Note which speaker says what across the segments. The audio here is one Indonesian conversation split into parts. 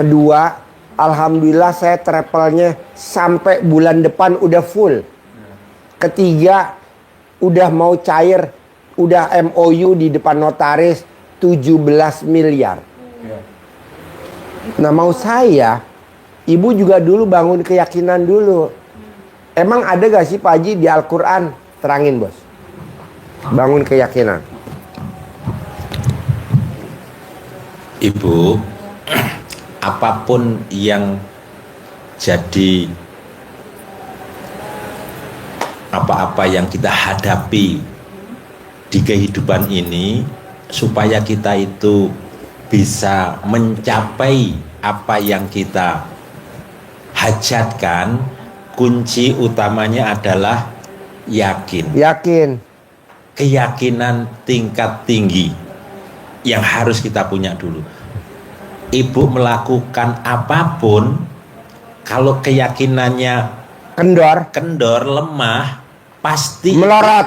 Speaker 1: Kedua, alhamdulillah saya travelnya sampai bulan depan udah full. Ketiga, udah mau cair, udah MOU di depan notaris 17 miliar. Nah mau saya, ibu juga dulu bangun keyakinan dulu. Emang ada gak sih Pak Haji di Al-Quran? Terangin bos. Bangun keyakinan.
Speaker 2: Ibu, apapun yang jadi apa-apa yang kita hadapi di kehidupan ini, supaya kita itu bisa mencapai apa yang kita hajatkan, kunci utamanya adalah yakin. Keyakinan tingkat tinggi yang harus kita punya dulu. Ibu melakukan apapun, kalau keyakinannya kendor, lemah, pasti
Speaker 1: melorot.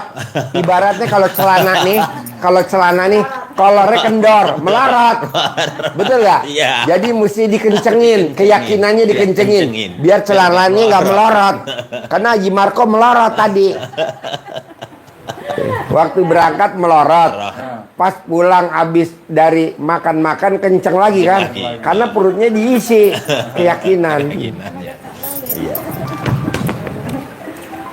Speaker 1: Ibaratnya kalau celana nih, kolornya kendor, melorot. Betul nggak?
Speaker 2: Iya.
Speaker 1: Jadi mesti dikencengin, keyakinannya dikencengin, biar celananya nggak melorot. Karena Haji Marco melorot tadi. Waktu berangkat melorot. Pas pulang habis dari makan-makan kenceng lagi kan? Karena perutnya diisi keyakinan.
Speaker 2: Ya. Iya.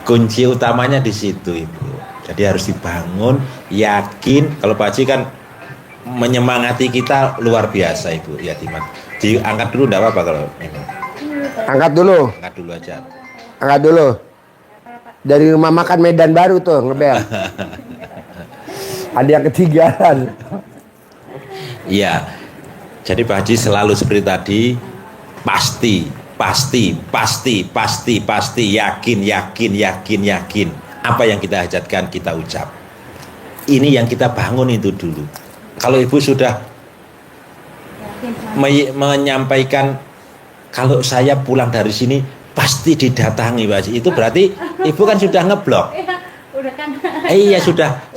Speaker 2: Kunci utamanya di situ, Ibu. Jadi harus dibangun, yakin. Kalau Pak Haji kan menyemangati kita luar biasa, Ibu. Ya, Dimas. Diangkat dulu enggak apa-apa kalau ini.
Speaker 1: Angkat dulu.
Speaker 2: Angkat dulu aja.
Speaker 1: Angkat dulu. Dari rumah makan Medan Baru tuh ngebel. Ada yang ketinggalan.
Speaker 2: Iya. Jadi Pak Haji selalu seperti tadi, pasti, yakin. Apa yang kita hajatkan kita ucap. Ini yang kita bangun itu dulu. Kalau Ibu sudah menyampaikan, kalau saya pulang dari sini pasti didatangi, Pak Haji, itu berarti Ibu kan sudah ngeblok. Iya sudah.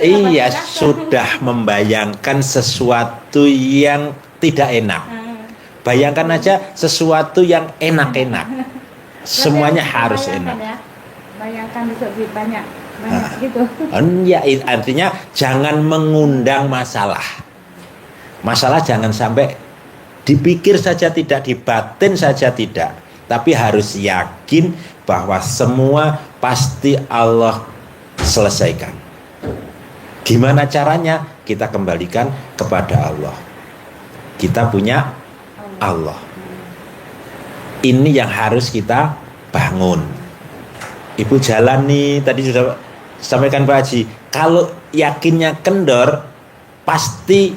Speaker 2: Iya sudah membayangkan sesuatu yang tidak enak. Bayangkan aja sesuatu yang enak-enak. Semuanya harus enak.
Speaker 3: Bayangkan bisa banyak gitu.
Speaker 2: Ya, artinya jangan mengundang masalah. Masalah jangan sampai dipikir saja tidak, dibatin saja tidak. Tapi harus yakin bahwa semua pasti Allah selesaikan. Gimana caranya? Kita kembalikan kepada Allah. Kita punya Allah. Ini yang harus kita bangun. Ibu jalan nih, tadi sudah sampaikan Pak Haji, kalau yakinnya kendor, pasti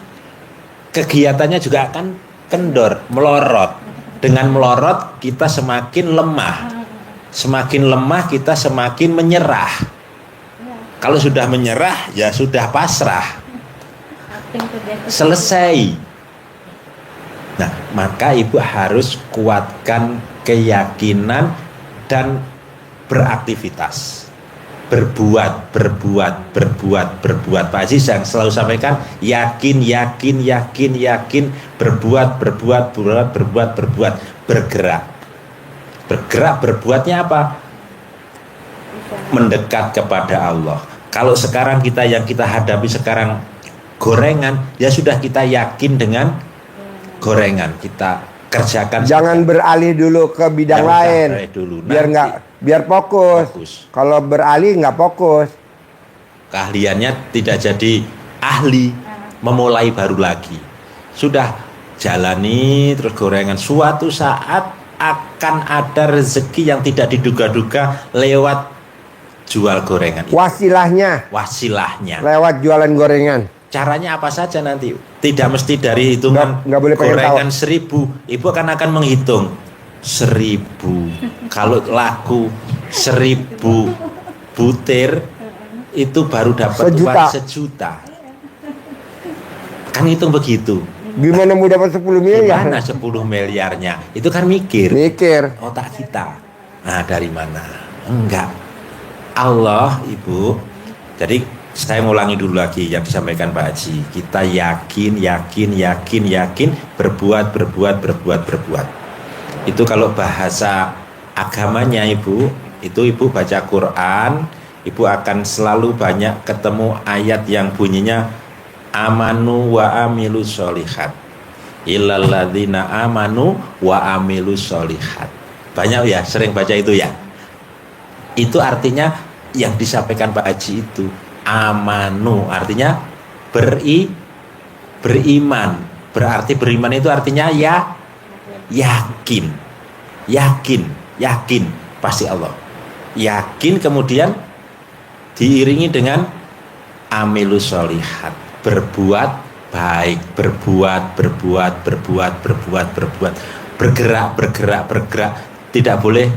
Speaker 2: kegiatannya juga akan kendor, melorot. Dengan melorot kita semakin lemah. Semakin lemah kita semakin menyerah. Kalau sudah menyerah ya sudah pasrah. Selesai. Nah, maka Ibu harus kuatkan keyakinan dan beraktivitas. Berbuat. Pak Haji yang selalu sampaikan, yakin. Berbuat. Bergerak, berbuatnya apa? Mendekat kepada Allah. Kalau sekarang yang kita hadapi sekarang gorengan, ya sudah kita yakin dengan gorengan, kita kerjakan.
Speaker 1: Jangan beralih dulu ke bidang lain. Biar fokus. Kalau beralih nggak fokus.
Speaker 2: Keahliannya tidak jadi ahli, memulai baru lagi. Sudah jalani terus gorengan. Suatu saat akan ada rezeki yang tidak diduga-duga lewat jual gorengan.
Speaker 1: Wasilahnya lewat jualan gorengan.
Speaker 2: Caranya apa saja nanti? Tidak mesti dari hitungan
Speaker 1: nggak boleh
Speaker 2: gorengan 1.000. Ibu akan menghitung 1.000. Kalau laku 1.000 butir itu baru dapat uang 1 juta. Kan hitung begitu.
Speaker 1: Gimana mau dapat 10 miliar?
Speaker 2: Gimana 10 miliarnya? Itu kan mikir. Otak kita. Nah, dari mana? Enggak. Allah, Ibu. Jadi Saya ngulangi dulu lagi yang disampaikan Pak Haji. Kita yakin, berbuat. Itu kalau bahasa agamanya Ibu, itu Ibu baca Quran, Ibu akan selalu banyak ketemu ayat yang bunyinya amanu wa amilus sholihat. Illalladzina amanu wa amilus sholihat. Banyak ya, sering baca itu ya. Itu artinya yang disampaikan Pak Haji itu amanu, artinya beriman. Berarti beriman itu artinya ya yakin pasti Allah. Yakin kemudian diiringi dengan amilus sholihat, berbuat baik, berbuat, bergerak, tidak boleh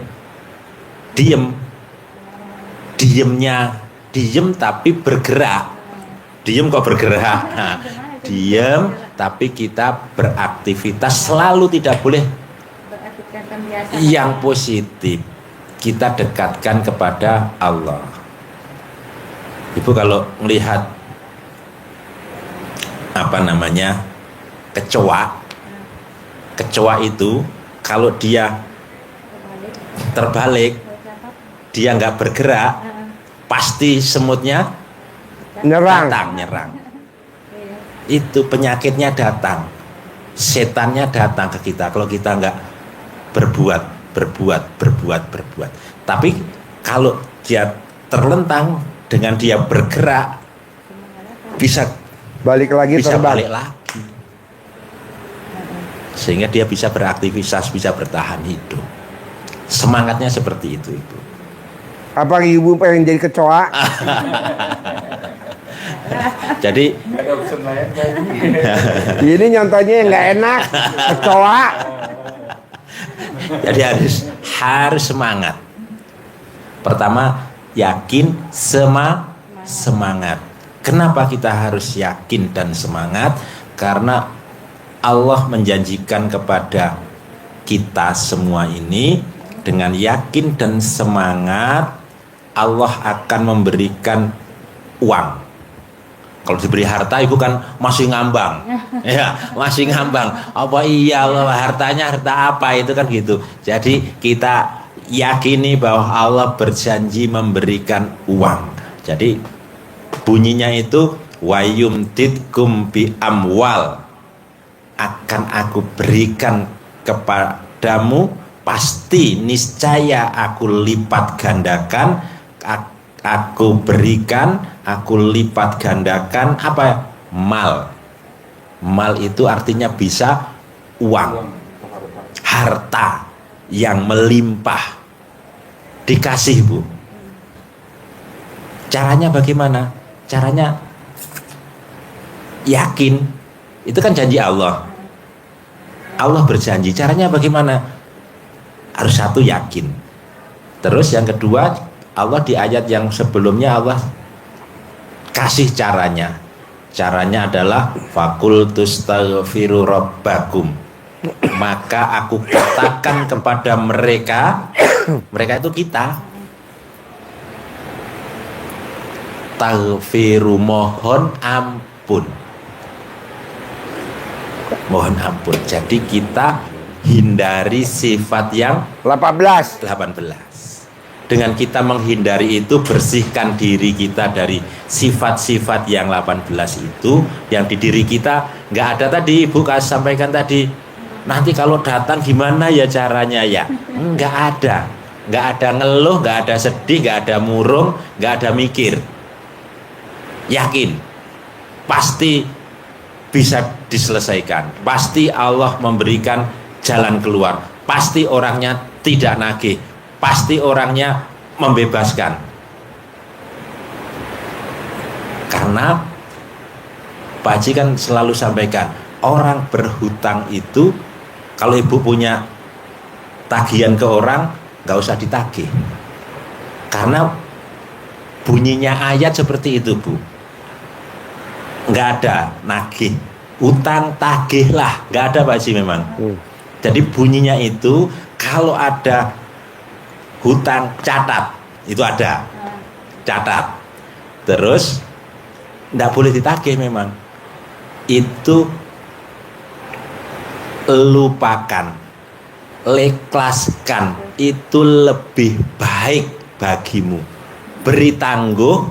Speaker 2: diem tapi bergerak. Diem kok bergerak. Nah, diem tapi kita beraktivitas, selalu tidak boleh yang positif. Kita dekatkan kepada Allah. Ibu kalau melihat kecoa itu kalau dia terbalik, dia nggak bergerak, pasti semutnya nyerang. Itu penyakitnya datang, setannya datang ke kita kalau kita nggak berbuat. Tapi kalau dia terlentang, dengan dia bergerak bisa
Speaker 1: balik lagi,
Speaker 2: balik lagi, sehingga dia bisa beraktivitas, bisa bertahan hidup. Semangatnya seperti itu, Ibu.
Speaker 1: Apa Ibu pengen jadi kecoa?
Speaker 2: Jadi
Speaker 1: ini nyontohnya yang nggak enak, kecoa.
Speaker 2: Jadi harus semangat. Pertama yakin, semangat. Kenapa kita harus yakin dan semangat? Karena Allah menjanjikan kepada kita semua ini, dengan yakin dan semangat Allah akan memberikan uang. Kalau diberi harta, Ibu kan masih ngambang. Ya, masih ngambang. Apa iya Allah, hartanya harta apa itu kan gitu. Jadi kita yakini bahwa Allah berjanji memberikan uang. Jadi bunyinya itu wayumtidkum bi amwal, akan aku berikan kepadamu, pasti niscaya aku lipat gandakan, aku berikan, aku lipat gandakan apa? Mal itu artinya bisa uang, harta yang melimpah, dikasih, Bu. Caranya bagaimana? Caranya yakin. Itu kan janji Allah. Allah berjanji. Caranya bagaimana? Harus satu, yakin. Terus yang kedua, Allah di ayat yang sebelumnya Allah kasih caranya. Caranya adalah fakultus taghfiru rabbakum. Maka aku katakan kepada mereka itu kita, taghfiru, mohon ampun. Mohon ampun. Jadi kita hindari sifat yang 18. Dengan kita menghindari itu, bersihkan diri kita dari sifat-sifat yang 18 itu, yang di diri kita nggak ada tadi. Ibu sampaikan tadi, nanti kalau datang gimana ya caranya ya? Nggak ada ngeluh, nggak ada sedih, nggak ada murung, nggak ada mikir. Yakin, pasti bisa diselesaikan. Pasti Allah memberikan jalan keluar. Pasti orangnya tidak nagih. Pasti orangnya membebaskan. Karena Pak Haji kan selalu sampaikan, orang berhutang itu, kalau Ibu punya tagihan ke orang, nggak usah ditagih. Karena bunyinya ayat seperti itu, Bu. Nggak ada nagih, utang tagihlah, nggak ada Pak Haji memang. Jadi bunyinya itu, kalau ada hutang catat, itu ada catat. Terus Nggak boleh ditagih memang. Itu lupakan, ikhlaskan, itu lebih baik bagimu. Beri tangguh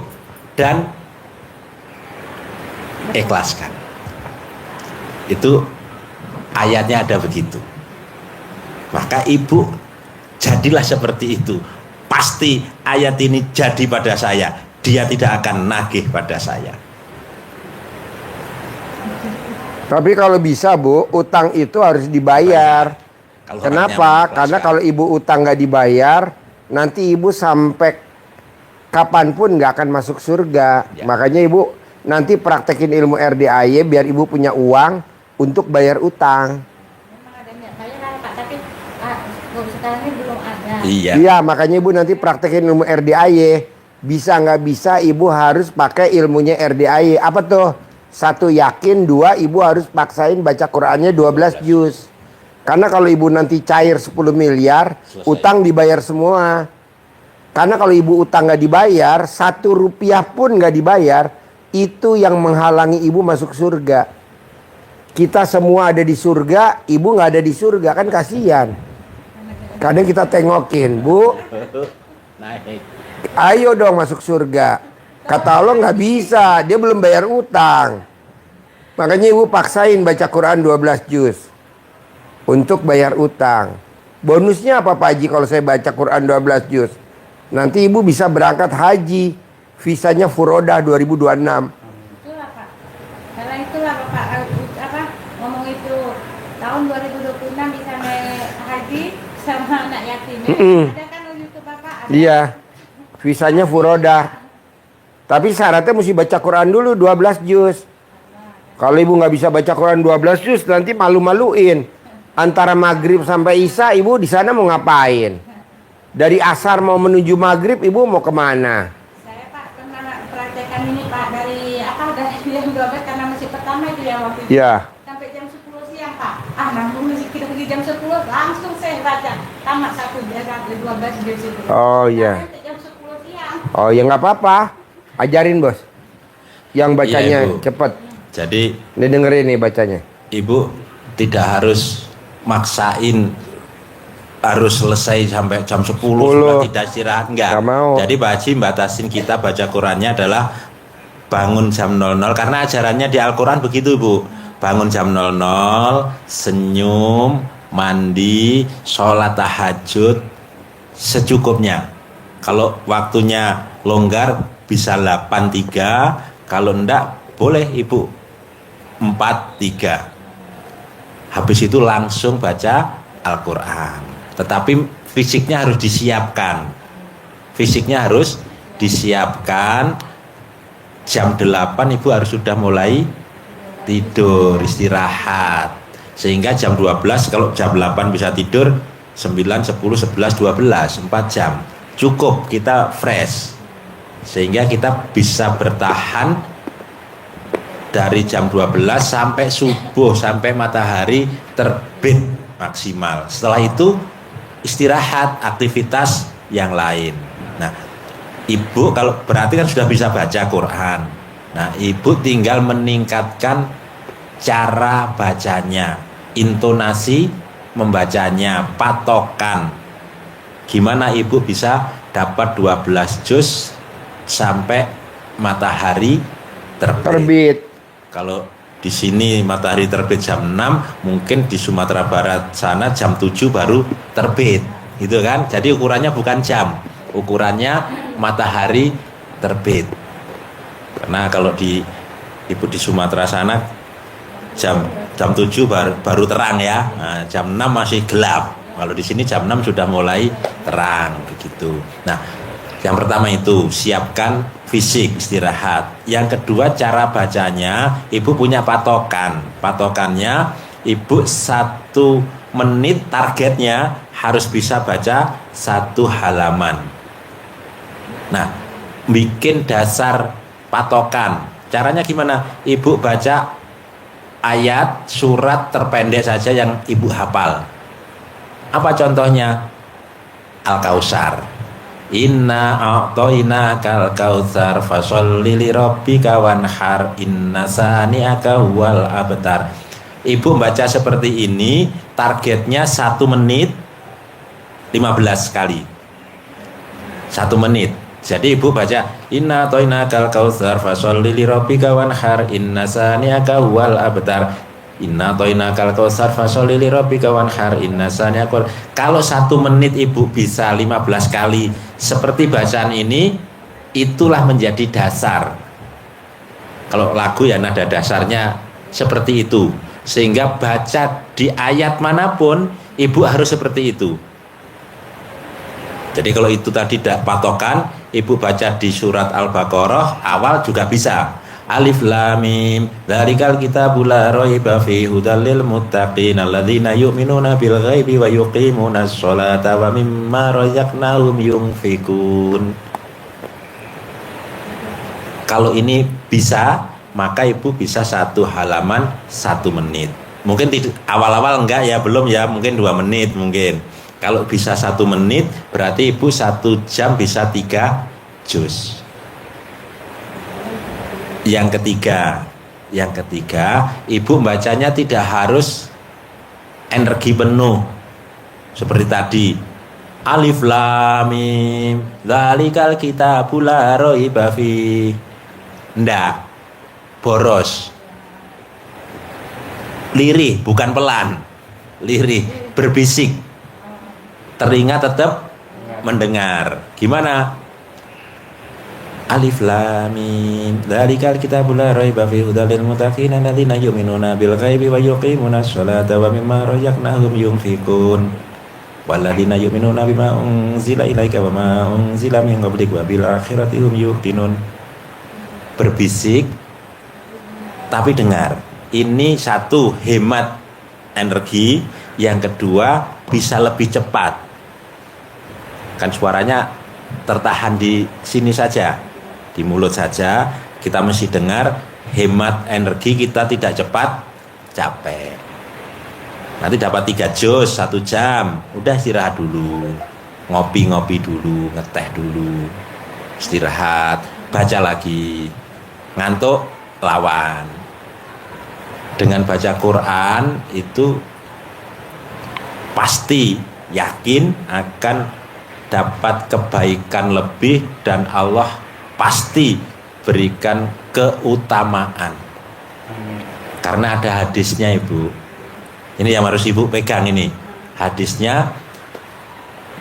Speaker 2: dan ikhlaskan. Itu ayatnya ada begitu. Maka ibu jadilah seperti itu. Pasti ayat ini jadi pada saya. Dia tidak akan nagih pada saya.
Speaker 1: Tapi kalau bisa Bu, utang itu harus dibayar.
Speaker 2: Kalau
Speaker 1: Kenapa?
Speaker 2: orangnya
Speaker 1: Karena kalau ibu utang nggak dibayar, nanti ibu sampai kapanpun nggak akan masuk surga.
Speaker 2: Ya.
Speaker 1: Makanya ibu nanti praktekin ilmu RDAY biar ibu punya uang untuk bayar utang.
Speaker 3: Memang ada niat saya kan Pak, tapi sekarang ini belum ada.
Speaker 2: Iya.
Speaker 1: Iya, makanya ibu nanti praktekin ilmu RDAY. Bisa nggak bisa ibu harus pakai ilmunya RDAY. Apa tuh? 1 yakin, 2 ibu harus paksain baca Qur'annya 12 juz. Karena kalau ibu nanti cair 10 miliar,
Speaker 2: Selesai.
Speaker 1: utang dibayar semua. Karena kalau ibu utang nggak dibayar, 1 rupiah pun nggak dibayar, itu yang menghalangi ibu masuk surga. Kita semua ada di surga, ibu nggak ada di surga, kan kasihan. Kadang kita tengokin, Bu,
Speaker 2: Naik.
Speaker 1: ayo dong masuk surga. Kata Allah nggak bisa, dia belum bayar utang. Makanya ibu paksain baca Quran 12 juz untuk bayar utang. Bonusnya apa Pak Haji kalau saya baca Quran 12 juz? Nanti ibu bisa berangkat haji. Visanya furodah 2026.
Speaker 3: Itulah Pak. Karena itulah Bapak ngomong itu tahun 2026 bisa naik haji sama anak yatim. Ada kan YouTube Bapak? Ada.
Speaker 1: Iya. Visanya furodah. Tapi syaratnya mesti baca Quran dulu 12 juz. Kalau ibu nggak bisa baca Quran 12 juz, nanti malu-maluin. Antara maghrib sampai isya, ibu di sana mau ngapain? Dari asar mau menuju maghrib, ibu mau kemana?
Speaker 3: Saya Pak pernah praktekkan ini Pak dari jam 12 karena masih pertama itu ya waktu itu.
Speaker 1: Ya.
Speaker 3: Sampai jam 10 siang Pak. Nanggung masih kita pergi jam 10 langsung saya baca tamat 12 juz itu.
Speaker 1: Oh iya.
Speaker 3: Sampai jam 10 siang.
Speaker 1: Oh ya nggak apa-apa. Ajarin bos. Yang bacanya
Speaker 2: Iya, Ibu.
Speaker 1: cepet.
Speaker 2: Jadi
Speaker 1: Ini dengerin nih bacanya.
Speaker 2: ibu tidak harus maksain harus selesai sampai jam 10 sudah tidak istirahat, enggak.
Speaker 1: Nggak mau.
Speaker 2: Jadi Pak Haji batasin kita baca Qurannya adalah bangun jam 00 karena ajarannya di Al-Quran begitu Bu. Bangun jam 00, senyum, mandi, sholat tahajud secukupnya. Kalau waktunya longgar bisa 83, kalau enggak boleh Ibu 43. Habis itu langsung baca Al-Quran. Tetapi fisiknya harus disiapkan. Fisiknya harus disiapkan. Jam 8 Ibu harus sudah mulai tidur, istirahat. Sehingga jam 12, kalau jam 8 bisa tidur, 9, 10, 11, 12, 4 jam. Cukup kita fresh. Sehingga kita bisa bertahan dari jam 12 sampai subuh, sampai matahari terbit maksimal. Setelah itu istirahat, aktivitas yang lain. Nah, ibu kalau berarti kan sudah bisa baca Quran. Nah, ibu tinggal meningkatkan cara bacanya, intonasi membacanya, patokan. Gimana ibu bisa dapat 12 juz sampai matahari terbit. Kalau di sini matahari terbit jam 6, mungkin di Sumatera Barat sana jam 7 baru terbit. Gitu kan? Jadi ukurannya bukan jam, ukurannya matahari terbit. Karena kalau di ibu di Sumatera sana jam 7 baru terang ya. Nah, jam 6 masih gelap. Kalau di sini jam 6 sudah mulai terang begitu. Nah, yang pertama itu siapkan fisik, istirahat. Yang kedua cara bacanya, ibu punya patokan. Patokannya ibu 1 menit targetnya harus bisa baca 1 halaman. Nah, bikin dasar patokan. Caranya gimana? Ibu baca ayat surat terpendek saja yang ibu hafal. Apa contohnya? Al-Kautsar. Inna a'tainakal kautsar fasholli li rabbika wanhar inna sani'aka huwal abtar. Ibu baca seperti ini, targetnya 1 menit 15 kali. 1 menit. Jadi ibu baca inna a'tainakal kautsar fasholli li rabbika wanhar inna sani'aka huwal abtar. Inna a'tainakal kautsar fasholli li rabbika wanhar inna sani'aka. Kalau 1 menit ibu bisa 15 kali seperti bacaan ini, itulah menjadi dasar. Kalau lagu ya nada dasarnya seperti itu. Sehingga baca di ayat manapun ibu harus seperti itu. Jadi kalau itu tadi tidak patokan, ibu baca di surat Al-Baqarah awal juga bisa. Alif lam mim dzalikal kitabul la raiba fihi hudal lil muttaqin alladzina yu'minuna bil ghaibi wa yuqimunas sholata wa mimma razaqnahum yunfikun. Kalau ini bisa, maka ibu bisa 1 halaman 1 menit. Mungkin awal-awal enggak ya, belum ya, mungkin 2 menit mungkin. Kalau bisa 1 menit berarti ibu 1 jam bisa 3 juz. Yang ketiga, ibu bacanya tidak harus energi penuh seperti tadi. Alif lam mim dzalikal kitabul la raiba fihi. Ndak, boros. Lirih, bukan pelan. Lirih, berbisik. Telinga tetap mendengar. Gimana? Alif lam mim dzalikal kitabul la raiba fihi hudal lil muttaqin alladzina yu'minuna bil ghaibi wa yuqimunas sholata wa mimma razaqnahum yunfikun walladzina yu'minuna bima unzila ilaika wa ma unzila min qablik wa bil akhirati hum yuqinun. Berbisik tapi dengar. Ini 1 hemat energi, yang kedua bisa lebih cepat. Kan suaranya tertahan di sini saja, di mulut saja, kita mesti dengar, hemat energi, kita tidak cepat capek. Nanti dapat 3 juz 1 jam, udah istirahat dulu, ngopi dulu, ngeteh dulu, istirahat, baca lagi, ngantuk lawan. Dengan baca Quran itu pasti yakin akan dapat kebaikan lebih dan Allah pasti berikan keutamaan. Karena ada hadisnya ibu. Ini yang harus ibu pegang ini. Hadisnya,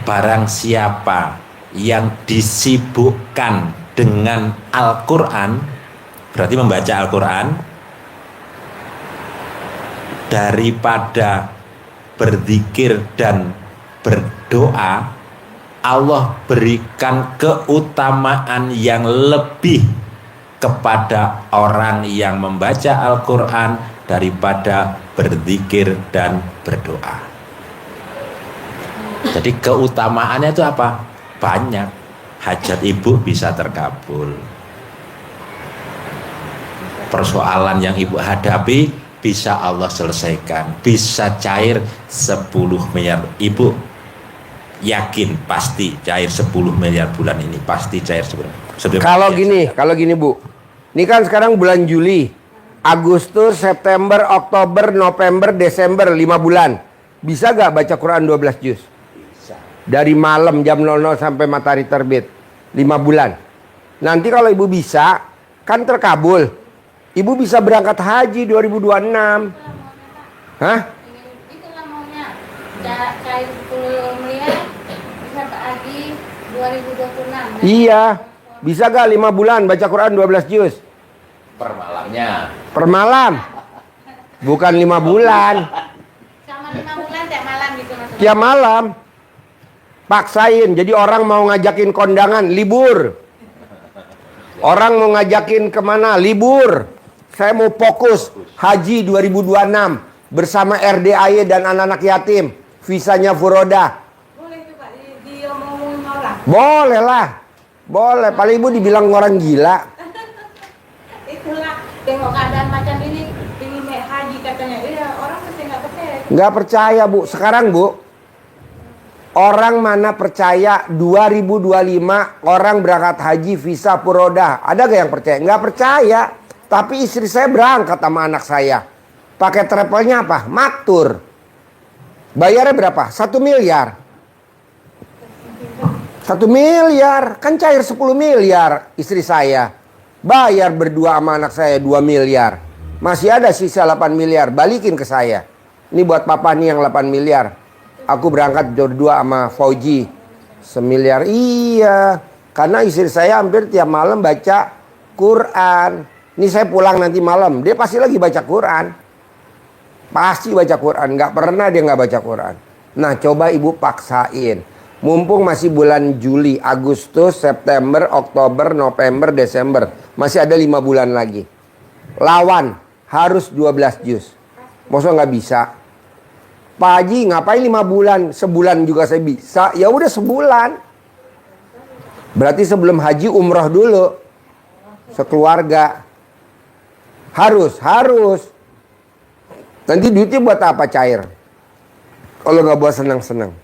Speaker 2: barang siapa yang disibukkan dengan Al-Quran, berarti membaca Al-Quran, daripada berzikir dan berdoa, Allah berikan keutamaan yang lebih kepada orang yang membaca Al-Quran daripada berzikir dan berdoa. Jadi keutamaannya itu apa? Banyak. Hajat ibu bisa terkabul. Persoalan yang ibu hadapi bisa Allah selesaikan. Bisa cair 10 miliar. Ibu yakin pasti cair 10 miliar bulan ini, pasti cair 10.
Speaker 1: Kalau gini Bu, ini kan sekarang bulan Juli, Agustus, September, Oktober, November, Desember, 5 bulan. Bisa gak baca Quran 12 juz?
Speaker 2: Bisa.
Speaker 1: Dari malam jam 00 sampai matahari terbit, 5 bulan. Nanti kalau ibu bisa, kan terkabul. Ibu bisa berangkat haji 2026. Hah?
Speaker 3: Itulah maunya. Cair 10 miliar bisa haji 2026.
Speaker 1: Iya. Bisa gak 5 bulan baca Quran 12 juz?
Speaker 2: Per malamnya.
Speaker 1: Per malam. Bukan 5 bulan.
Speaker 3: Sama 5 bulan tiap malam gitu maksudnya.
Speaker 1: Tiap malam. Paksain. Jadi orang mau ngajakin kondangan, libur. Orang mau ngajakin kemana, libur. Saya mau fokus haji 2026 bersama RDAY dan anak-anak yatim. Visanya furoda.
Speaker 3: Boleh itu Pak, diomongin orang.
Speaker 1: Boleh lah. Boleh. Paling ibu dibilang orang gila.
Speaker 3: Itulah, tengok keadaan macam ini, ingin naik haji katanya. Iya, orang pasti nggak percaya.
Speaker 1: Nggak percaya Bu. Sekarang Bu, Orang mana percaya 2025 orang berangkat haji visa Puroda? Ada gak yang percaya? Nggak percaya. Tapi istri saya berangkat sama anak saya. Pakai travelnya apa? Maktur. Bayarnya berapa? 1 miliar. 1 miliar. Kan cair 10 miliar istri saya. Bayar berdua sama anak saya 2 miliar. Masih ada sisa 8 miliar. Balikin ke saya. Ini buat papa nih yang 8 miliar. Aku berangkat berdua sama Fauji 1 miliar. Iya, karena istri saya hampir tiap malam baca Quran. Ini saya pulang nanti malam, dia pasti lagi baca Quran. Pasti baca Quran, nggak pernah dia nggak baca Quran. Nah, coba ibu paksain. Mumpung masih bulan Juli, Agustus, September, Oktober, November, Desember. Masih ada 5 bulan lagi. Lawan, harus 12 juz. Masa nggak bisa? Pak Haji ngapain 5 bulan? Sebulan juga saya bisa. Ya udah sebulan. Berarti sebelum haji umroh dulu. Sekeluarga. Harus. Nanti duitnya buat apa cair? Kalau nggak buat senang-senang.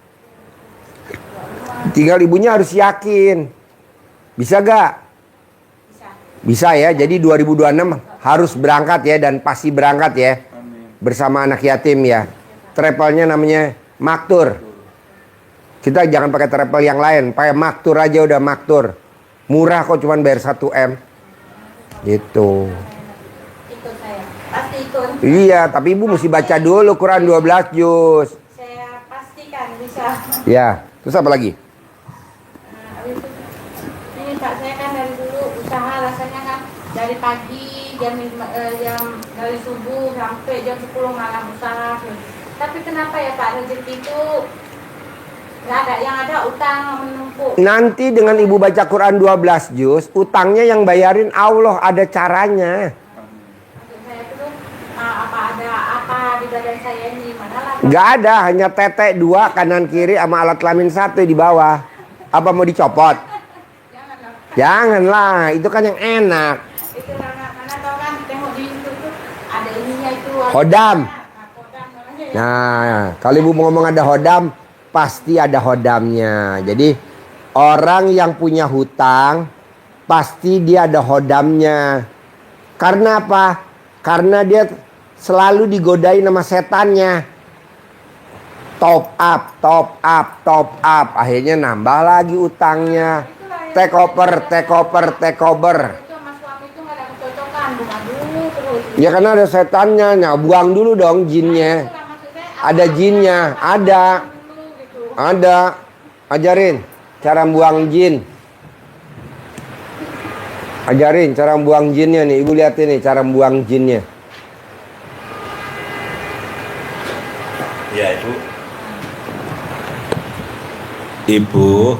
Speaker 1: Tinggal ibunya harus yakin. Bisa gak? Bisa ya. Jadi 2026 harus berangkat ya. Dan pasti berangkat ya. Bersama anak yatim ya. Travelnya namanya Maktur. Kita jangan pakai travel yang lain, pakai Maktur aja udah Maktur. Murah kok, cuman bayar 1 M. Gitu.
Speaker 3: Ikut saya. Pasti ikut.
Speaker 1: Iya, tapi ibu mesti baca dulu Quran 12 juz.
Speaker 3: Saya pastikan bisa.
Speaker 1: Ya, terus apa lagi?
Speaker 3: Habis itu, ini Pak, saya kan dari dulu usaha rasanya kan dari pagi jam dari subuh sampai jam 10 malam usaha. Tapi kenapa ya Pak, rezeki itu nggak ada, yang ada utang menumpuk.
Speaker 1: Nanti dengan ibu baca Quran 12 juz, utangnya yang bayarin Allah, ada caranya.
Speaker 3: Maksud saya itu apa di badan saya ini, mana lah.
Speaker 1: Nggak ada, hanya tete 2 kanan kiri sama alat kelamin 1 di bawah. Apa mau dicopot?
Speaker 3: Janganlah.
Speaker 1: Janganlah, itu kan yang enak.
Speaker 3: Itu karena tau kan, tengok di YouTube tuh ada ininya itu.
Speaker 1: Hodam.
Speaker 3: Kodam namanya ya.
Speaker 1: Nah, kalau ibu mau ngomong ada hodam, pasti ada hodamnya. Jadi orang yang punya hutang, pasti dia ada hodamnya. Karena apa? Karena dia selalu digodain sama setannya. Top up. Akhirnya nambah lagi utangnya. Take over.
Speaker 3: Itu sama suami itu nggak ada kecocokan, bunga dulu terus.
Speaker 1: Ya karena ada setannya. Nah, buang dulu dong jinnya.
Speaker 3: Itulah maksud saya,
Speaker 1: Ada jinnya, ada.
Speaker 3: dulu gitu.
Speaker 1: Ada. Ajarin cara buang jin. Ajarin cara buang jinnya nih. Ibu lihat ini cara buang jinnya.
Speaker 2: Ya, Ibu,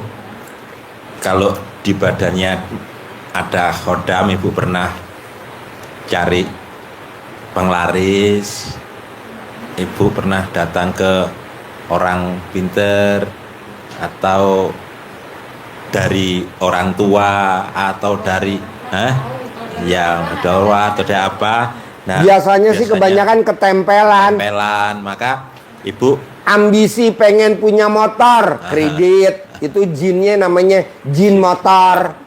Speaker 2: kalau di badannya ada khodam, Ibu pernah cari penglaris, Ibu pernah datang ke orang pinter, atau dari orang tua, atau dari yang doa atau dari apa. Nah,
Speaker 1: Biasanya sih kebanyakan ketempelan.
Speaker 2: maka Ibu
Speaker 1: Ambisi pengen punya motor, kredit. Itu jinnya namanya jin motor.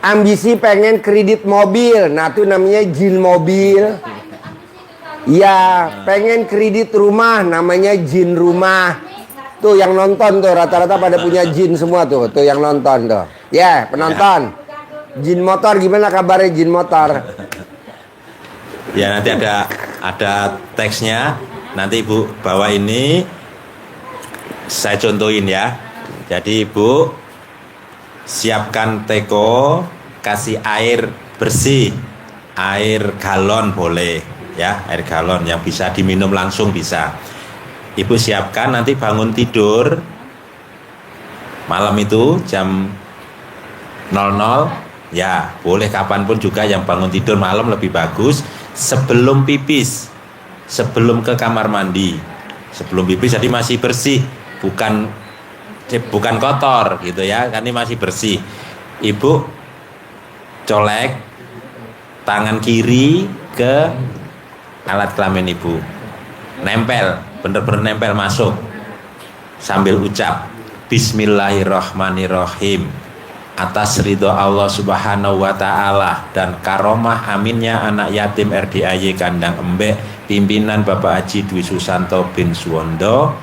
Speaker 1: Ambisi pengen kredit mobil, nah itu namanya jin mobil. Ya, pengen kredit rumah, namanya jin rumah. Tuh yang nonton tuh rata-rata pada punya jin semua tuh yang nonton tuh. Ya, penonton. Jin motor gimana kabarnya jin motor?
Speaker 2: Ya, nanti ada teksnya. Nanti Ibu bawa ini, saya contohin ya. Jadi Ibu siapkan teko, kasih air bersih, air galon boleh ya, air galon yang bisa diminum langsung bisa. Ibu siapkan, nanti bangun tidur malam itu jam 00 ya, boleh kapanpun juga, yang bangun tidur malam lebih bagus sebelum pipis, sebelum ke kamar mandi, sebelum pipis, jadi masih bersih, bukan kotor gitu ya, kan ini masih bersih. Ibu colek tangan kiri ke alat kelamin Ibu, nempel, bener-bener nempel masuk sambil ucap Bismillahirrahmanirrahim atas ridho Allah Subhanahu wa Ta'ala dan karomah aminnya anak yatim RDAY Kandang Embek pimpinan Bapak Haji Dwi Susanto bin Suwondo,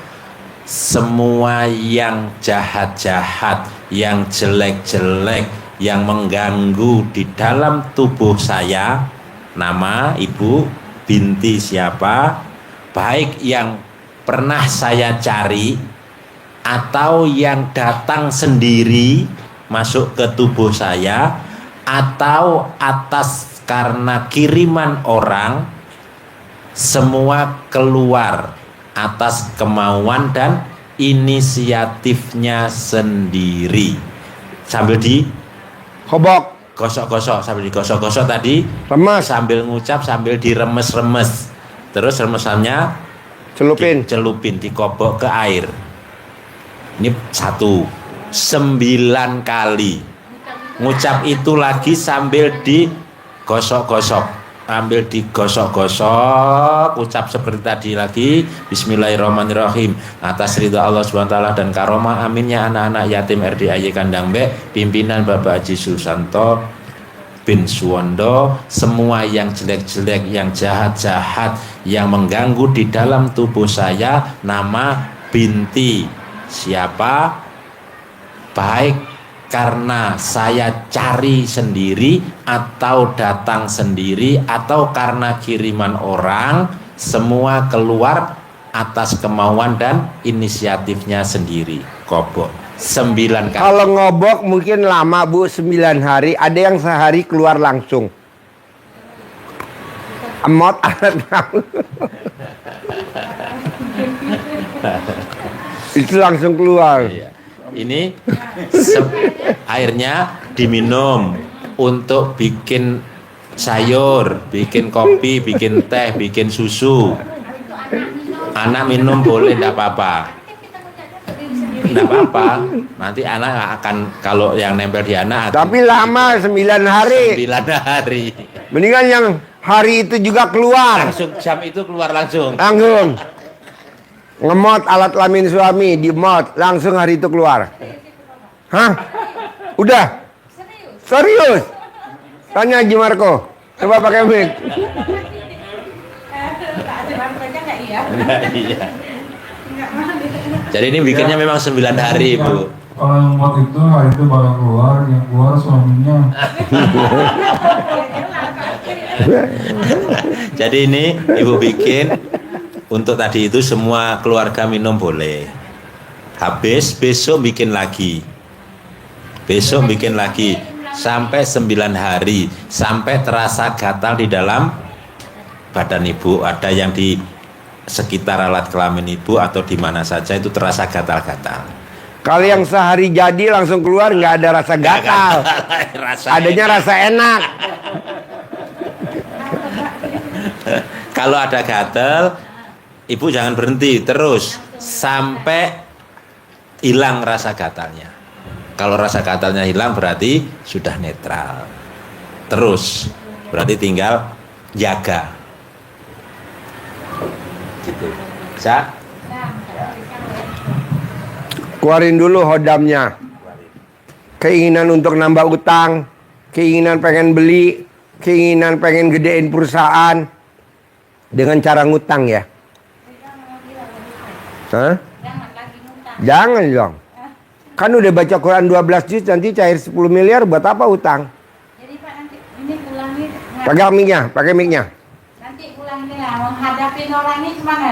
Speaker 2: semua yang jahat-jahat, yang jelek-jelek, yang mengganggu di dalam tubuh saya, nama ibu binti siapa, baik yang pernah saya cari atau yang datang sendiri masuk ke tubuh saya, atau atas karena kiriman orang, semua keluar atas kemauan dan inisiatifnya sendiri. Sambil di
Speaker 1: Hobok,
Speaker 2: gosok-gosok, sambil digosok-gosok tadi,
Speaker 1: remes,
Speaker 2: sambil ngucap, sambil diremes-remes, terus remesannya
Speaker 1: celupin.
Speaker 2: dicelupin, dikobok ke air. Ini 9 kali ngucap itu lagi sambil digosok-gosok, ambil digosok-gosok, ucap seperti tadi lagi Bismillahirrahmanirrahim atas ridha Allah SWT dan karomah aminnya anak-anak yatim RDAY Kandang Embek pimpinan Bapak Haji Susanto bin Suwondo, semua yang jelek-jelek, yang jahat-jahat, yang mengganggu di dalam tubuh saya, nama binti siapa, baik karena saya cari sendiri atau datang sendiri atau karena kiriman orang, semua keluar atas kemauan dan inisiatifnya sendiri. Kobok 9 kali.
Speaker 1: Kalau ngobok mungkin lama Bu, 9 hari. Ada yang sehari keluar langsung. Emot alat kamu. Itu langsung keluar.
Speaker 2: Iya. Ini airnya diminum untuk bikin sayur, bikin kopi, bikin teh, bikin susu. Anak minum boleh, tidak apa-apa. Tidak apa-apa. Nanti anak akan, kalau yang nempel di anak.
Speaker 1: Tapi lama 9 hari.
Speaker 2: 9 hari.
Speaker 1: Mendingan yang hari itu juga keluar.
Speaker 2: Langsung jam itu keluar langsung.
Speaker 1: Langsung. Ngemot alat kelamin suami, dimot, langsung hari itu keluar. Hah? Udah? Serius? Tanya Haji Marco. Coba pakai mic.
Speaker 2: Iya. Jadi ini bikinnya memang 9 hari, Bu.
Speaker 4: Kalau yang buat itu hari itu baru keluar, yang keluar suaminya.
Speaker 2: Jadi ini Ibu bikin untuk tadi itu semua keluarga minum boleh. Habis besok bikin lagi. Besok bikin lagi sampai 9 hari, sampai terasa gatal di dalam badan Ibu. Ada yang di sekitar alat kelamin Ibu atau di mana saja itu terasa gatal-gatal.
Speaker 1: Kalau yang sehari jadi langsung keluar nggak ada rasa gatal. Adanya rasa enak.
Speaker 2: Kalau ada gatal, Ibu jangan berhenti terus sampai hilang rasa gatalnya. Kalau rasa gatalnya hilang berarti sudah netral. Terus berarti tinggal jaga. Gitu. Bisa?
Speaker 1: Keluarin dulu hodamnya. Keinginan untuk nambah utang, keinginan pengen beli, keinginan pengen gedein perusahaan dengan cara ngutang ya. Hah? Jangan dong. Kan udah baca Quran 12 juz, nanti cair 10 miliar buat apa utang?
Speaker 3: Jadi Pak nanti ini pulang ini
Speaker 1: Pakai mic-nya.
Speaker 3: nanti pulang ini lah menghadapi orang ini gimana?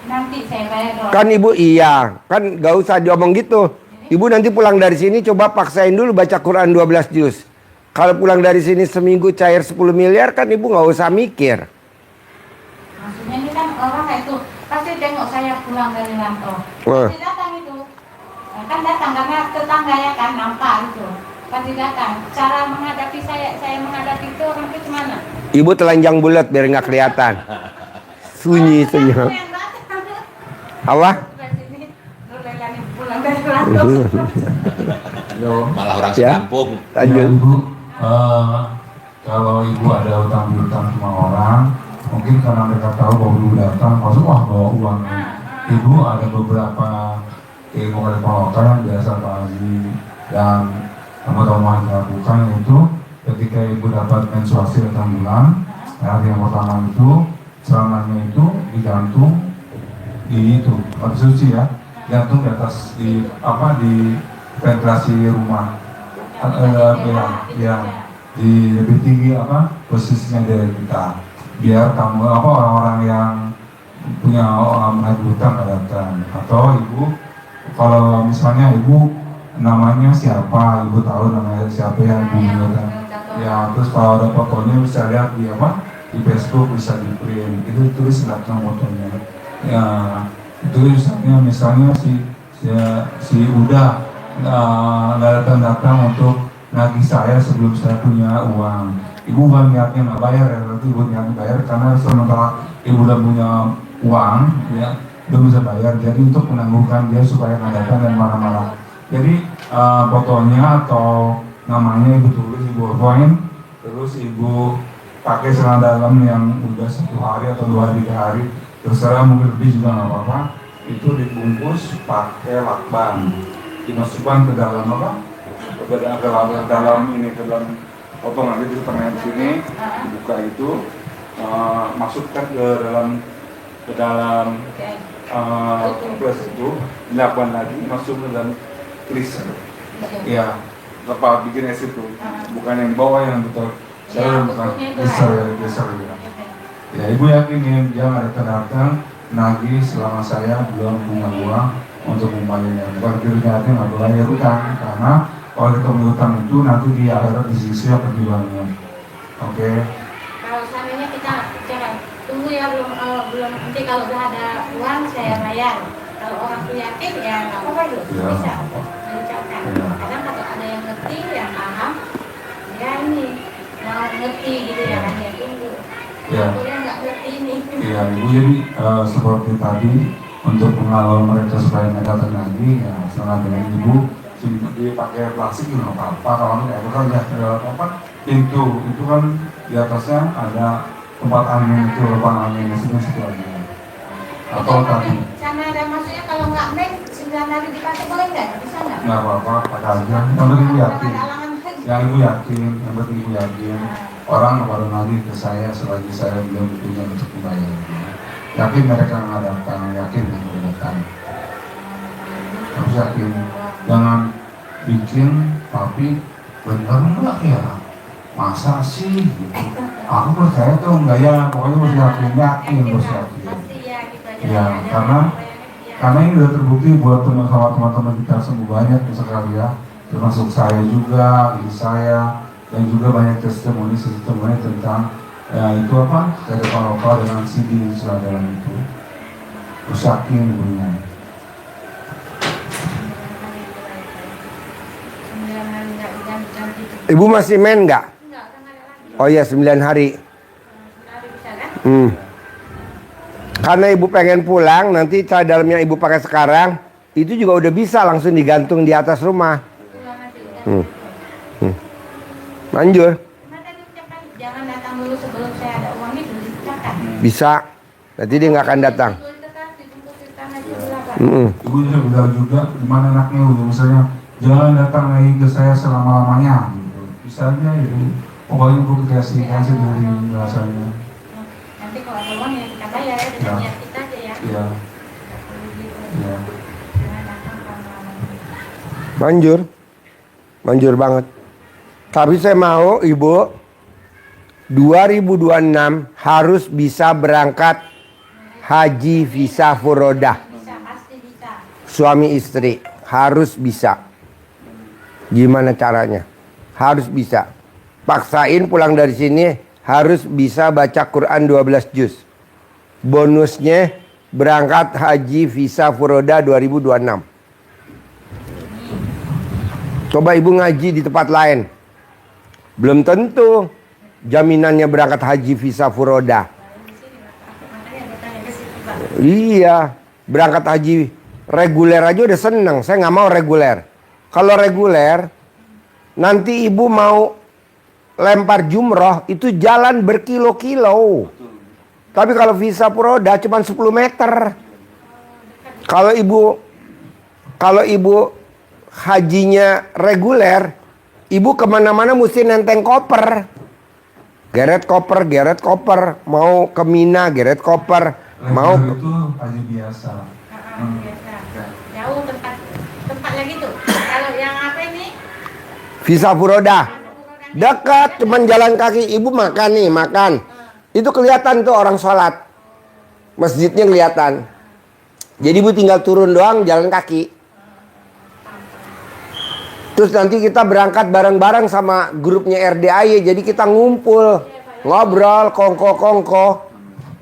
Speaker 3: Nanti saya bayar.
Speaker 1: Kan Ibu iya, kan gak usah diomong gitu. Ibu nanti pulang dari sini coba paksain dulu baca Quran 12 juz. Kalau pulang dari sini seminggu cair 10 miliar kan Ibu gak usah mikir.
Speaker 3: Maksudnya ini kan orang itu pasti tengok saya pulang dari rantau. Pasti datang itu. Nah, kan datang karena tetangga ya kan nampak itu. Pasti datang. Cara menghadapi saya menghadapi itu orang itu gimana?
Speaker 1: Ibu telanjang bulat biar nggak kelihatan. Sunyi senyap. Apa?
Speaker 3: Pulang dari rantau.
Speaker 2: Malah orang
Speaker 1: Ya.
Speaker 2: sekampung.
Speaker 4: Ya,
Speaker 1: Lanjut.
Speaker 4: Ibu, kalau Ibu ada utang-utang sama orang, mungkin karena mereka tahu bahwa Ibu datang, maksud wah bawa uang. Ibu ada beberapa ilmu kelepon yang biasa Pak Haji dan teman-teman lakukan itu ketika ibu dapat menstruasi datang bulan, hari yang pertama itu celananya itu digantung di itu habis suci ya, gantung di atas di apa di ventilasi rumah, yang di lebih tinggi apa posisinya dari kita, biar kamu apa orang-orang yang punya naik hutang nggak datang. Atau ibu kalau misalnya ibu namanya siapa, ibu tahu namanya siapa yang ibu datang ya, terus kalau ada fotonya bisa lihat di apa di Facebook, bisa di print, itu tulis datang fotonya ya, itu misalnya si Uda nggak datang untuk nagih saya sebelum saya punya uang, ibu bukan niatnya nggak bayar ya, berarti ibu niatnya bayar karena sementara ibu udah punya uang ya belum bisa bayar, jadi untuk menangguhkan dia supaya nggak datang dan marah-marah. Jadi fotonya atau namanya ibu tulis, ibu poin, terus ibu pakai celana dalam yang udah 1 hari atau 2 hari 3 hari, terserah mungkin lebih juga nggak apa-apa, itu dibungkus pakai lakban, dimasukkan ke dalam apa? Ke dalam ini, ke dalam potongan itu pernah di sini, dibuka itu, masukkan ke dalam toples itu, dilakban lagi, masuk ke dalam freezer. Ya, lepas bikin es itu, bukan yang bawah yang betul. Saya bukan freezer ya. Ya, ibu yakin ya, dia nggak datang nagih selama saya belum punya uang untuk membayarnya. Bukan kira-kira nggak boleh utang, karena kalau kita utang itu nanti di akhirat disiksa perjuangannya. Oke.
Speaker 3: Kalau seandainya kita tunggu ya, belum nanti kalau udah ada uang saya bayar. Kalau orang tuh yakin ya nggak apa-apa itu bisa mengucapkan. Kadang kalau ada yang ngerti, yang paham, ya ini mau ngerti gitu ya kan, ya tunggu. Aku yang nggak ngerti ini.
Speaker 4: Iya, ibu jadi seperti tadi untuk menghalau mereka supaya mereka datang lagi, ya setelah dengan ibu dipakai plastik nggak apa-apa, kalau nggak itu kan ya apa pintu itu kan di atasnya ada tempat angin, itu lubang angin di situ aja. Atau tadi
Speaker 3: sana ada maksudnya kalau nggak main 9 hari dipakai boleh nggak? Bisa nggak?
Speaker 4: nggak apa-apa, pakai aja. Yang penting ibu yakin, yang penting ibu yakin. Orang baru nagih ke saya selagi saya belum punya untuk membayar. Yakin mereka nggak datang, yakin mereka datang. Harus yakin. Jangan bikin tapi benar nggak ya? Masa sih? Gitu. Aku percaya tuh enggak ya, pokoknya harus yakin, harus yakin. Ya, karena ini udah terbukti buat teman-teman kita semua banyak sekali ya, termasuk saya juga, ibu saya, dan juga banyak testimoni tentang ya, itu apa? Kehidupan lokal dengan CD di dalam itu. Terus yakin ibunya.
Speaker 1: Ibu masih main nggak? Oh ya, 9 hari. Karena ibu pengen pulang, nanti cara dalam yang ibu pakai sekarang itu juga udah bisa langsung digantung di atas rumah. Manjur.
Speaker 3: Jangan datang dulu sebelum saya ada uang itu diucapkan.
Speaker 1: Bisa. Nanti dia nggak akan datang.
Speaker 4: Ibu bilang juga gimana anaknya, misalnya jangan datang lagi ke saya selama-lamanya gitu. Bisa aja itu. Pokoknya ibu kasih dari rasanya.
Speaker 3: Nanti kalau ada uang ya kita bayar ya, dengan niat kita aja ya.
Speaker 4: Iya. Iya.
Speaker 1: Manjur. Manjur banget. Tapi saya mau ibu 2026 harus bisa berangkat haji visa furodah.
Speaker 3: Bisa, pasti bisa.
Speaker 1: Suami istri harus bisa. Gimana caranya? Harus bisa. Paksain pulang dari sini harus bisa baca Quran 12 juz. Bonusnya berangkat haji visa furodah 2026. Coba ibu ngaji di tempat lain. Belum tentu jaminannya berangkat haji visa furodah. Iya, berangkat haji reguler aja udah seneng. Saya nggak mau reguler. Kalau reguler, nanti ibu mau lempar jumroh itu jalan berkilo-kilo. Tapi kalau visa furodah cuma 10 meter. Kalau ibu Kalau ibu hajinya reguler, ibu kemana-mana mesti nenteng koper. Geret koper. Mau ke Mina, geret koper. Mau
Speaker 4: Reguler itu haji biasa.
Speaker 3: Biasa. Jauh tempat lagi tuh. Kalau yang apa ini?
Speaker 1: visa furoda. Dekat, cuman jalan kaki. Ibu makan nih, makan. Itu kelihatan tuh orang sholat. Masjidnya kelihatan. Jadi ibu tinggal turun doang, jalan kaki. Terus nanti kita berangkat bareng-bareng sama grupnya RDAY. Jadi kita ngumpul, ngobrol, kongko-kongko.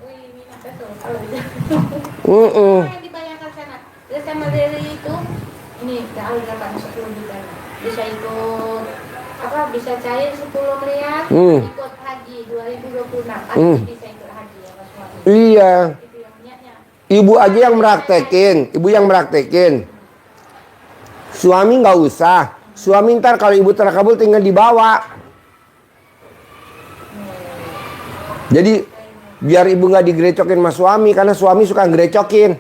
Speaker 3: Wih, minat betul. Kalau yang dibayangkan sana. Dia sama dari itu. Ini jauh dapat 10 juta. Bisa ikut bisa cair 10 miliar. Ikut haji 2026. Pasti bisa ikut haji ya Mas Suami.
Speaker 1: Iya.
Speaker 3: Itu yang niatnya.
Speaker 1: Ibu aja yang praktekin. Suami nggak usah. Suami ntar kalau ibu terkabul tinggal dibawa. Jadi biar ibu nggak digerecokin sama suami, karena suami suka gerecokin.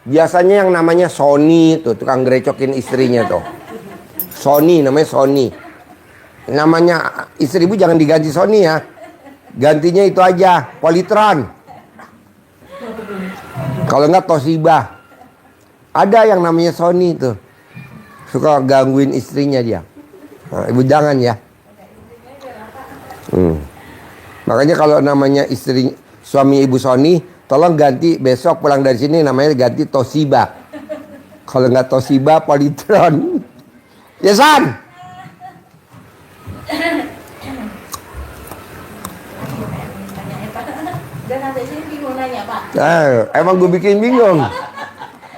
Speaker 1: Biasanya yang namanya Sony tuh tukang gerecokin istrinya tuh. Sony, namanya Sony. Namanya istri ibu jangan diganti Sony ya. Gantinya itu aja, Polytron. Kalau nggak Toshiba. Ada yang namanya Sony tuh. Suka gangguin istrinya dia. Nah, ibu jangan ya. Makanya kalau namanya istri suami ibu Sony, tolong ganti besok pulang dari sini namanya ganti Toshiba. Kalau nggak Toshiba, Polytron. Ya San.
Speaker 3: Dan sampai sini bingung nanya Pak.
Speaker 1: Emang gue bikin bingung.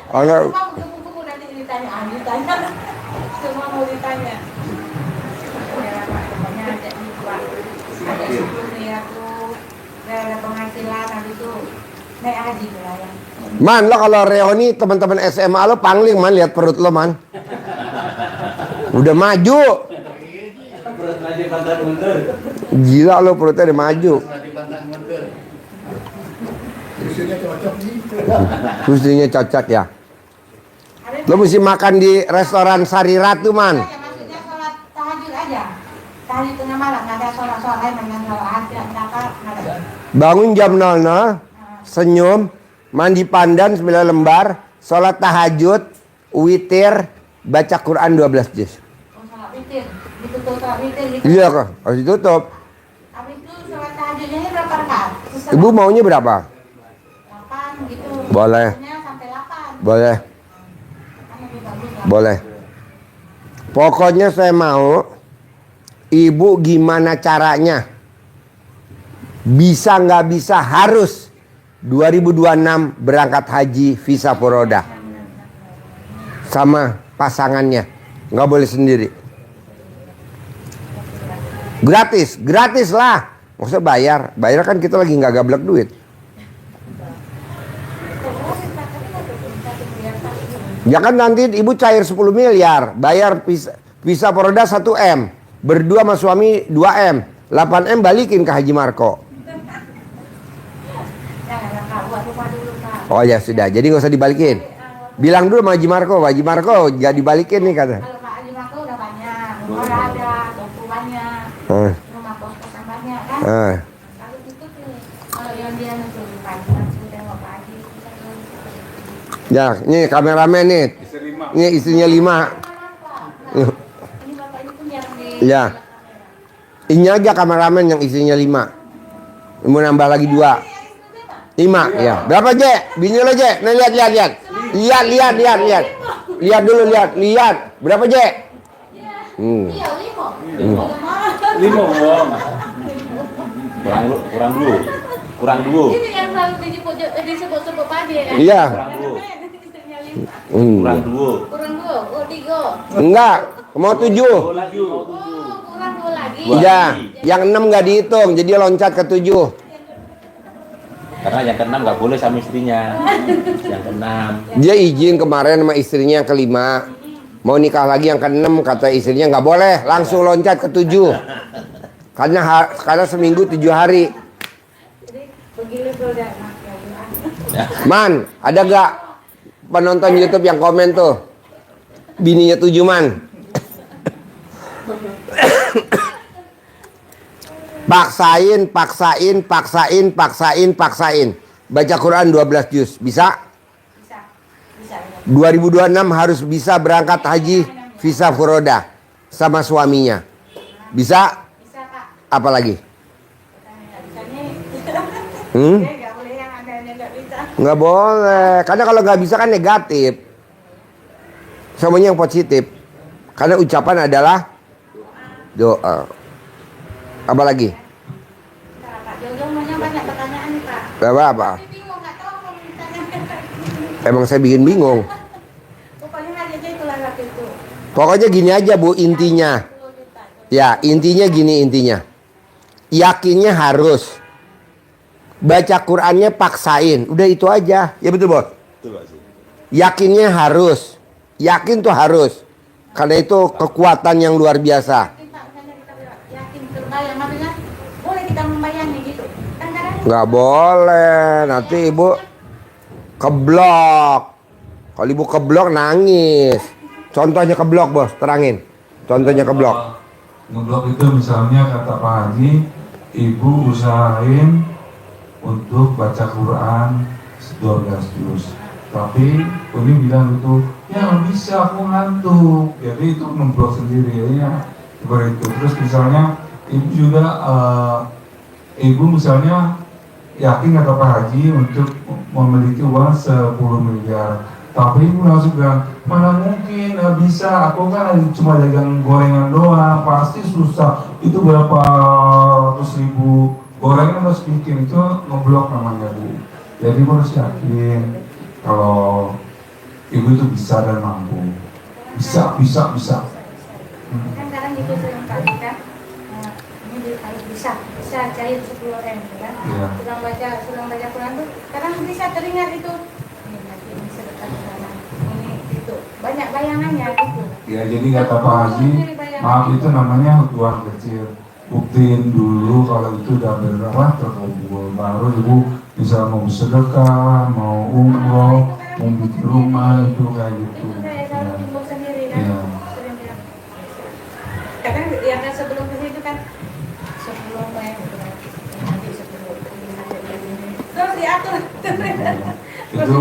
Speaker 1: Kalau
Speaker 3: Semua buku-buku nanti ditanya, ditanya. Semua mau ditanya. Ya Pak, pokoknya ada di Pak. Ada 10 miliar tuh. Ada penghasilan habis itu naik haji lah ya.
Speaker 1: Man, lo kalau reuni teman-teman SMA lo pangling man, lihat perut lo man. Udah maju. Gila lo perutnya udah maju. Susunya cocok ya. Lo mesti makan di restoran Sari Ratu man.
Speaker 3: Maksudnya sholat tahajud aja. Tahajud tengah malam, nggak ada sholat-sholat lain, nggak ada sholat apa, nggak ada.
Speaker 1: Bangun jam 00, senyum, mandi pandan 9 lembar, sholat tahajud, witir, baca Quran 12 juz.
Speaker 3: Sholat witir, ditutup sholat witir gitu.
Speaker 1: Iya kok, harus ditutup.
Speaker 3: Habis itu sholat tahajudnya ini berapa rakaat?
Speaker 1: Ibu maunya berapa?
Speaker 3: 8 gitu.
Speaker 1: Boleh.
Speaker 3: Biasanya sampai 8.
Speaker 1: Boleh,
Speaker 3: Kan lebih bagus lah.
Speaker 1: boleh. Pokoknya saya mau, ibu gimana caranya? Bisa nggak bisa harus 2026 berangkat haji visa furoda. Sama pasangannya. Nggak boleh sendiri. Gratis lah. Maksudnya bayar. Bayar kan kita lagi nggak gablek duit. Ya kan nanti ibu cair 10 miliar. Bayar visa furoda 1 M. Berdua sama suami 2 M. 8 M balikin ke Haji Marco.
Speaker 3: Jangan Kak, buat rumah dulu Kak.
Speaker 1: Oh ya sudah. Jadi nggak usah dibalikin. Bilang dulu sama Haji Marco. Haji Marco nggak dibalikin nih kata.
Speaker 3: Kalau Pak Haji Marco udah banyak, rumah udah ada, toko banyak, rumah kos-kosan banyak kan. Kalau itu tuh, kalau yang dia nanti pagi langsung tengok Pak Haji.
Speaker 1: Ya, ini kameramen nih. Ini istrinya 5.
Speaker 3: Ini bapak ini pun yang di.
Speaker 1: Ya. Ini aja kameramen yang isinya 5. Mau nambah lagi 2. 5 ya. Berapa Je? Bini lo Je? Nah lihat. Lihat. Lihat dulu lihat. Berapa Je?
Speaker 3: Iya, limo.
Speaker 2: Lima wong. Kurang dulu.
Speaker 3: Ini yang selalu disebut-sebut Pak Haji ya kan?
Speaker 1: Iya.
Speaker 2: Kurang dulu.
Speaker 3: Kurang 2, oh 3.
Speaker 1: Enggak, mau 7.
Speaker 3: Oh, kurang 2 lagi.
Speaker 1: Iya, yang 6 nggak dihitung, jadi loncat ke 7.
Speaker 2: Karena yang keenam nggak boleh sama istrinya. Yang keenam.
Speaker 1: Dia izin kemarin sama istrinya yang ke-5. Mau nikah lagi yang ke-6, kata istrinya nggak boleh, langsung loncat ke 7. Karena seminggu 7 hari.
Speaker 3: Jadi begini tuh udah
Speaker 1: Man, ada gak penonton YouTube yang komen tuh? Bininya Tujuman. Paksain. Baca Quran 12 juz. Bisa?
Speaker 3: Bisa. Bisa.
Speaker 1: 2026 harus bisa berangkat haji visa furoda sama suaminya. Bisa?
Speaker 3: Bisa, Pak.
Speaker 1: Apa lagi?
Speaker 3: Bisanya. Nggak boleh yang ada nggak bisa.
Speaker 1: Nggak boleh. Karena kalau nggak bisa kan negatif. Semuanya yang positif. Karena ucapan adalah doa. Apa lagi?
Speaker 3: Nah, Pak Jojo banyak pertanyaan nih, Pak.
Speaker 1: Apa?
Speaker 3: Tapi bingung, nggak tahu mau ditanya.
Speaker 1: Emang saya bikin bingung.
Speaker 3: Pokoknya aja itulah waktu itu.
Speaker 1: Pokoknya gini aja Bu, intinya.
Speaker 3: 10 juta.
Speaker 1: Ya, intinya gini intinya. Yakinnya harus. Baca Qur'annya paksain. Udah itu aja. Ya betul, Bos?
Speaker 2: Betul, Pak Haji.
Speaker 1: Yakinnya harus. Yakin tuh harus. Karena itu kekuatan yang luar biasa.
Speaker 3: Yakin, Pak, misalnya kita yakin terbayang, maksudnya boleh kita membayangi gitu. Kan kadang
Speaker 1: Nggak boleh. Nanti Ibu keblok. Kalau Ibu keblok nangis. Contohnya keblok, Bos. Terangin. Contohnya keblok.
Speaker 4: Ngeblok itu misalnya kata Pak Haji, ibu usahain untuk baca Quran 12 juz. Tapi Uni bilang itu, ya nggak bisa, aku ngantuk. Jadi itu ngeblok sendiri ya. Seperti itu. Terus misalnya ibu juga ibu misalnya yakin kata Pak Haji untuk memiliki uang 10 miliar. Tapi ibu langsung bilang, mana mungkin, nggak bisa, aku kan cuma dagang gorengan doang, pasti susah. Itu berapa ratus ribu gorengan harus bikin, itu ngeblok namanya Bu. Jadi ibu harus yakin kalau ibu itu bisa dan mampu. Bisa.
Speaker 3: kan kadang gitu sering kali kan. Nah, ini harus bisa cair 10 M kan.
Speaker 4: Iya.
Speaker 3: Sedang baca Quran tuh kadang bisa teringat itu. Ini nanti ini sedekah di sana. Ini itu. Banyak bayangannya gitu.
Speaker 4: Ya jadi kata Pak Haji, maaf itu namanya uang kecil. Buktiin dulu kalau itu udah berapa terkumpul, baru ibu bisa mau sedekah, mau umroh, mau bikin rumah itu kayak gitu.
Speaker 3: Itu saya selalu
Speaker 4: Ya.
Speaker 3: timbul sendiri kan.
Speaker 4: Iya.
Speaker 3: Sering bilang. Kadang yang kan sebelum ke situ kan sebelum gitu kan. Nanti sebelum ini. Terus diatur.
Speaker 4: Itu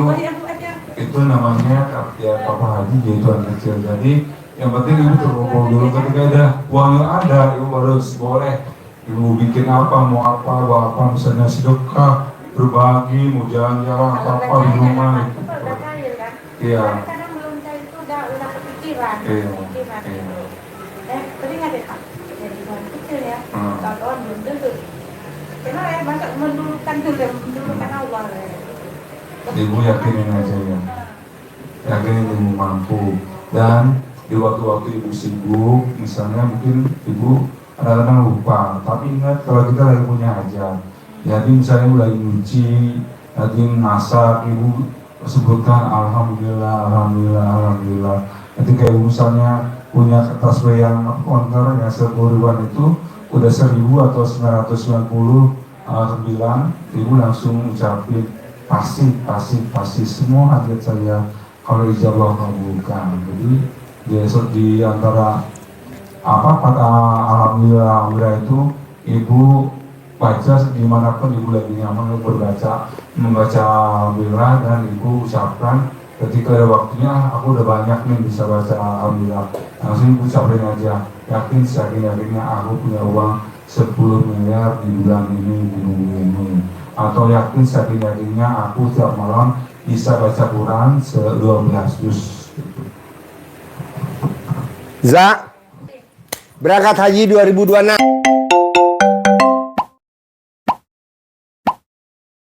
Speaker 4: itu namanya ya Papa Haji yaitu anak kecil. Jadi yang penting ibu terkumpul dulu, ketika ada uang yang ada ibu harus boleh ibu bikin apa, mau apa misalnya sedekah, berbagi, mau jalan-jalan apa di rumah itu.
Speaker 3: Udah cair kan.
Speaker 4: Iya.
Speaker 3: Kadang belum cair itu udah kepikiran.
Speaker 4: Iya.
Speaker 3: Kepikiran.
Speaker 4: Iya.
Speaker 3: Teringat ya Pak. Jadi uang kecil ya.
Speaker 4: Hmm.
Speaker 3: Kawan belum tentu. Karena ya masa mendulukan Allah ya.
Speaker 4: Ibu yakinin aja ya, yakinin ibu mampu. Dan di waktu-waktu ibu sibuk, misalnya mungkin ibu kadang-kadang lupa, tapi ingat kalau kita lagi punya hajat. Jadi misalnya ibu lagi nyuci, lagi masak, ibu sebutkan alhamdulillah. Ketika ibu misalnya punya kertas yang konter yang 10.000-an itu udah 1.000 atau 999, ibu langsung ucapin pasti semua hajat saya kalau ijabah kabulkan. Jadi di antara kata alhamdulillah itu ibu baca dimanapun ibu lagi nyaman membaca alhamdulillah, dan ibu ucapkan ketika ada waktunya aku udah banyak nih bisa baca alhamdulillah, langsung ibu ucapin aja, yakin yakinnya aku punya uang 10 miliar di bulan ini, di minggu ini, atau yakin yakinnya aku tiap malam bisa baca Quran 12 juz.
Speaker 1: Za, berangkat haji 2026.